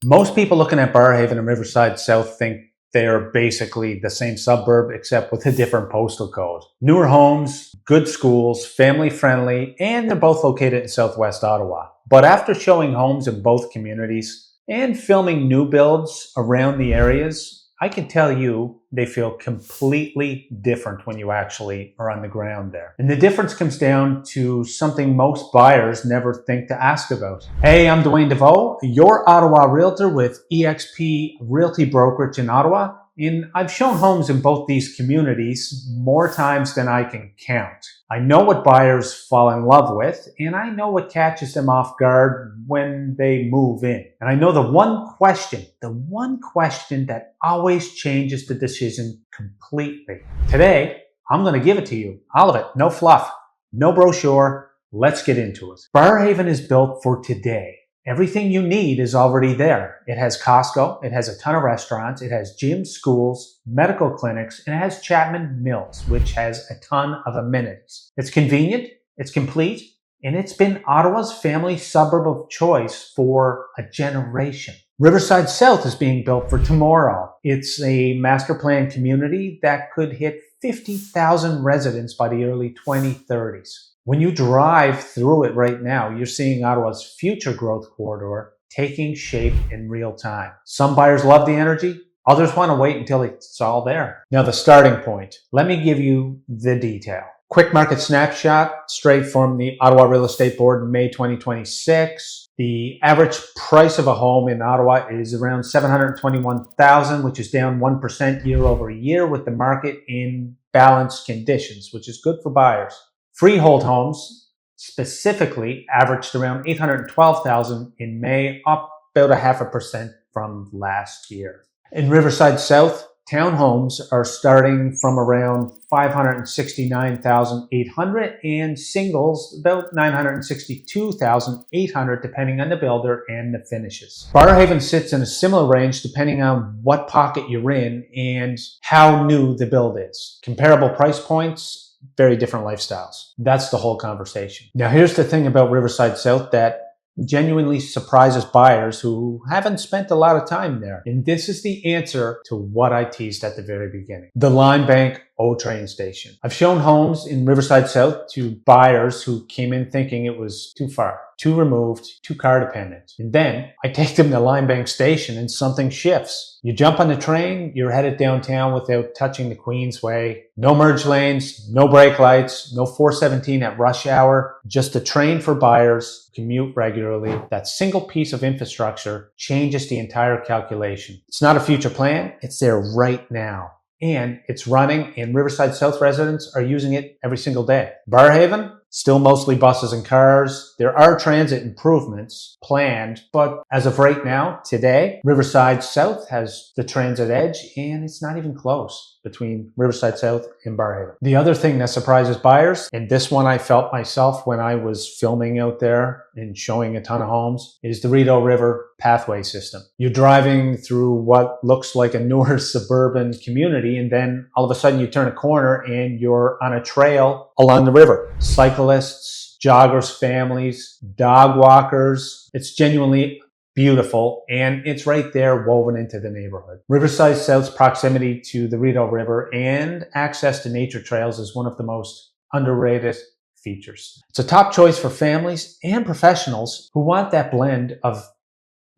Most people looking at Barrhaven and Riverside South think they're basically the same suburb except with a different postal code. Newer homes, good schools, family friendly, and they're both located in Southwest Ottawa. But after showing homes in both communities and filming new builds around the areas, I can tell you they feel completely different when you actually are on the ground there. And the difference comes down to something most buyers never think to ask about. Hey, I'm Dwayne Desveaux, your Ottawa Realtor with eXp Realty Brokerage in Ottawa. And I've shown homes in both these communities more times than I can count. I know what buyers fall in love with, and I know what catches them off guard when they move in. And I know the one question that always changes the decision completely. Today, I'm going to give it to you. All of it. No fluff. No brochure. Let's get into it. Barrhaven is built for today. Everything you need is already there. It has Costco, it has a ton of restaurants, it has gyms, schools, medical clinics, and it has Chapman Mills, which has a ton of amenities. It's convenient, it's complete, and it's been Ottawa's family suburb of choice for a generation. Riverside South is being built for tomorrow. It's a master plan community that could hit 50,000 residents by the early 2030s. When you drive through it right now, you're seeing Ottawa's future growth corridor taking shape in real time. Some buyers love the energy. Others want to wait until it's all there. Now, the starting point. Let me give you the detail. Quick market snapshot straight from the Ottawa Real Estate Board in May 2026. The average price of a home in Ottawa is around $721,000, which is down 1% year over year, with the market in balanced conditions, which is good for buyers. Freehold homes specifically averaged around $812,000 in May, up about 0.5% from last year. In Riverside South, townhomes are starting from around $569,800 and singles about $962,800 depending on the builder and the finishes. Barrhaven sits in a similar range depending on what pocket you're in and how new the build is. Comparable price points, very different lifestyles. That's the whole conversation. Now, here's the thing about Riverside South that genuinely surprises buyers who haven't spent a lot of time there. And this is the answer to what I teased at the very beginning. The Line Bank O train station. I've shown homes in Riverside South to buyers who came in thinking it was too far, too removed, too car dependent. And then I take them to Line Bank station and something shifts. You jump on the train, you're headed downtown without touching the Queensway. No merge lanes, no brake lights, no 417 at rush hour. Just a train for buyers, commute regularly. That single piece of infrastructure changes the entire calculation. It's not a future plan, it's there right now. And it's running, and Riverside South residents are using it every single day. Barrhaven, still mostly buses and cars. There are transit improvements planned, but as of right now, today, Riverside South has the transit edge, and it's not even close between Riverside South and Barrhaven. The other thing that surprises buyers, and this one I felt myself when I was filming out there and showing a ton of homes, is the Rideau River pathway system. You're driving through what looks like a newer suburban community, and then all of a sudden you turn a corner and you're on a trail along the river. Cyclists, joggers, families, dog walkers. It's genuinely beautiful, and it's right there woven into the neighborhood. Riverside South's proximity to the Rideau River and access to nature trails is one of the most underrated features. It's a top choice for families and professionals who want that blend of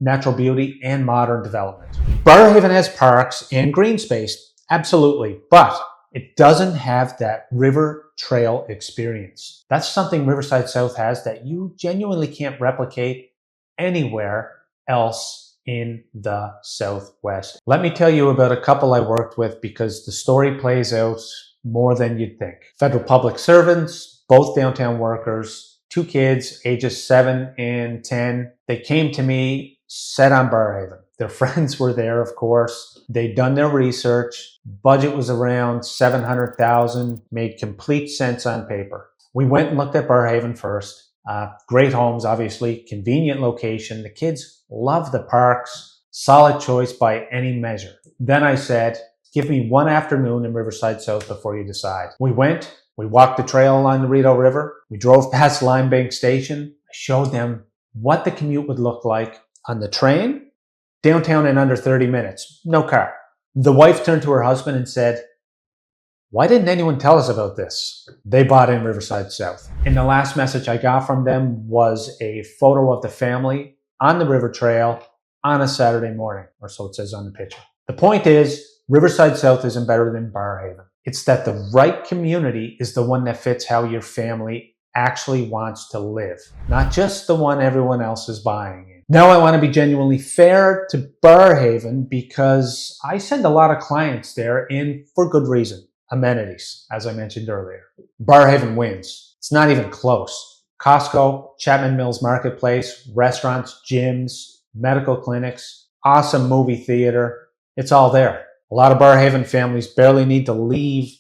natural beauty and modern development. Barrhaven has parks and green space, absolutely, but it doesn't have that river trail experience. That's something Riverside South has that you genuinely can't replicate anywhere else in the Southwest. Let me tell you about a couple I worked with because the story plays out more than you'd think. Federal public servants, both downtown workers, 2 kids, ages 7 and 10. They came to me set on Barrhaven. Their friends were there, of course. They'd done their research. Budget was around $700,000, made complete sense on paper. We went and looked at Barrhaven first. Great homes, obviously, convenient location. The kids love the parks, solid choice by any measure. Then I said, give me one afternoon in Riverside South before you decide. We went, we walked the trail along the Rideau River. We drove past Line Bank Station. I showed them what the commute would look like on the train Downtown in under 30 minutes. No car. The wife turned to her husband and said, "Why didn't anyone tell us about this?" They bought in Riverside South. And the last message I got from them was a photo of the family on the river trail on a Saturday morning, or so it says on the picture. The point is, Riverside South isn't better than Barrhaven. It's that the right community is the one that fits how your family actually wants to live, not just the one everyone else is buying in. Now I want to be genuinely fair to Barrhaven because I send a lot of clients there, and for good reason. Amenities, as I mentioned earlier. Barrhaven wins. It's not even close. Costco, Chapman Mills Marketplace, restaurants, gyms, medical clinics, awesome movie theater. It's all there. A lot of Barrhaven families barely need to leave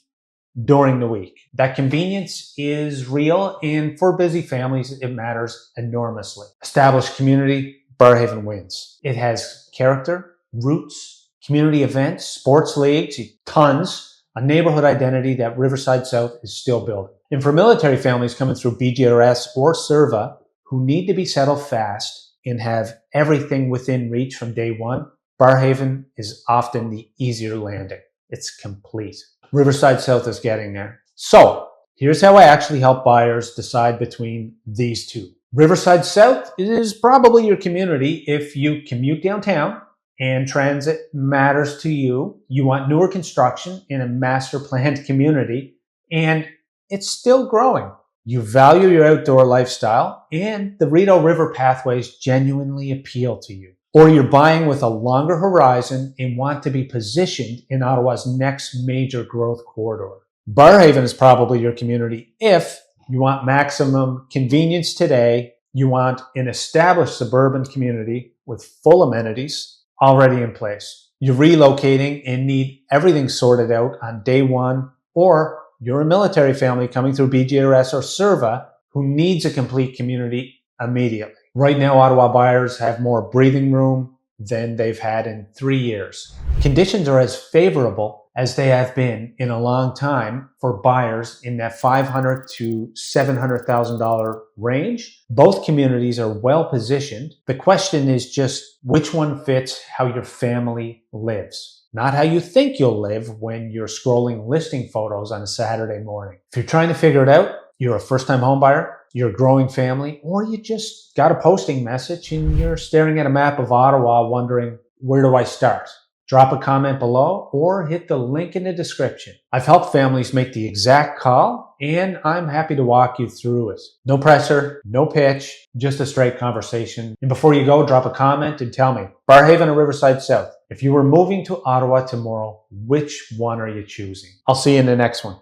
during the week. That convenience is real, and for busy families, it matters enormously. Established community, Barrhaven wins. It has character, roots, community events, sports leagues, tons, a neighborhood identity that Riverside South is still building. And for military families coming through BGRS or SERVA who need to be settled fast and have everything within reach from day one, Barrhaven is often the easier landing. It's complete. Riverside South is getting there. So here's how I actually help buyers decide between these two. Riverside South is probably your community if you commute downtown and transit matters to you. You want newer construction in a master planned community, and it's still growing. You value your outdoor lifestyle, and the Rideau River pathways genuinely appeal to you. Or you're buying with a longer horizon and want to be positioned in Ottawa's next major growth corridor. Barrhaven is probably your community if you want maximum convenience today, you want an established suburban community with full amenities already in place. You're relocating and need everything sorted out on day one, or you're a military family coming through BGRS or SERVA who needs a complete community immediately. Right now, Ottawa buyers have more breathing room than they've had in 3 years. Conditions are as favorable as they have been in a long time for buyers in that $500,000 to $700,000 range. Both communities are well positioned. The question is just which one fits how your family lives, not how you think you'll live when you're scrolling listing photos on a Saturday morning. If you're trying to figure it out, you're a first-time home buyer, you're a growing family, or you just got a posting message and you're staring at a map of Ottawa wondering, where do I start? Drop a comment below or hit the link in the description. I've helped families make the exact call, and I'm happy to walk you through it. No pressure, no pitch, just a straight conversation. And before you go, drop a comment and tell me, Barrhaven or Riverside South? If you were moving to Ottawa tomorrow, which one are you choosing? I'll see you in the next one.